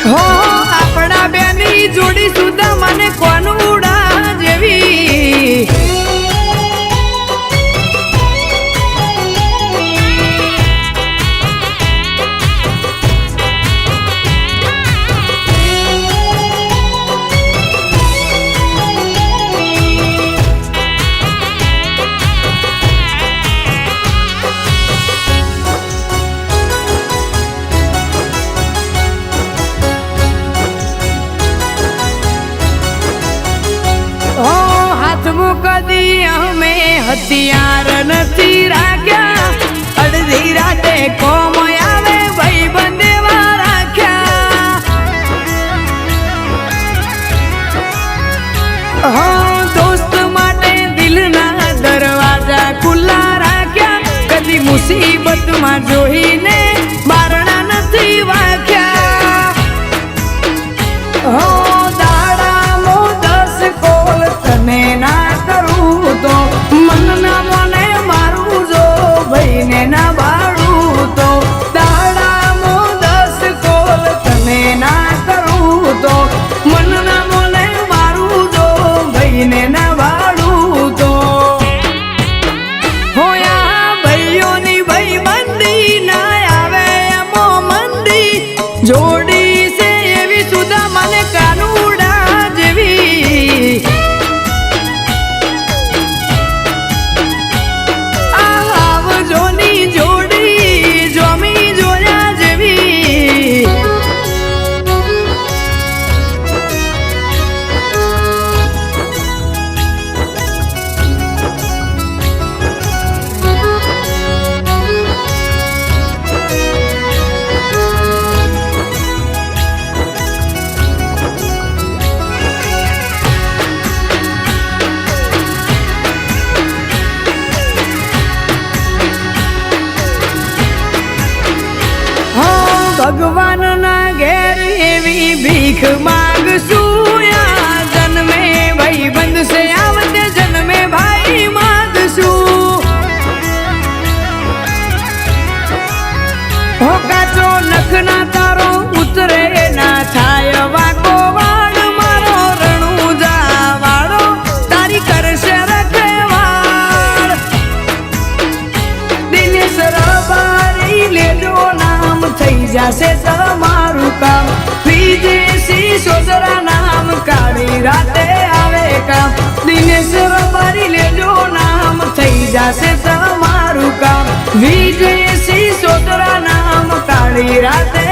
હો આપણા બેની જોડી સુધા મને કોનુડા જેવી કદી અમે હથિયાર નથી રાખ્યા અડધી રાતે કોમ આવે ભાઈ બંદેવા રાખ્યા હો દોસ્ત માટે દિલના દરવાજા ખુલ્લા રાખ્યા કદી મુસીબતમાં જોઈને બારણા નથી વાખ્યા હો ના બાળું તો દાડામો 10 કોલ તને ના કરું તો મન ના મોને મારું જો ભાઈને ના બાળું તો હોયા ભાઈઓની ભાઈ બંદી ના આવે એમો મંદી જોડી છે એવી સુધા મને કાનુડા જેવી ભગવાન ના ઘેર એવી ભીખ માંગશું યા જન્મે ભાઈ બંધશે આવતે જન્મે ભાઈ માંગશું હો કાચો નખ ના તારો ઉતરે ના થાય વાકો વાળ મારો રણું જા વાળો તારી કરશે રખેવાળ દિનેશ રબારી લેજો નામ થઈ જશે તમારું કામ વિદેશી સોદરા નામ કાળી રાતે આવે કામ દિનેશ રબારી લેજો નામ થઈ જશે તમારું કામ વિદેશી સોદરા નામ કાળી રાતે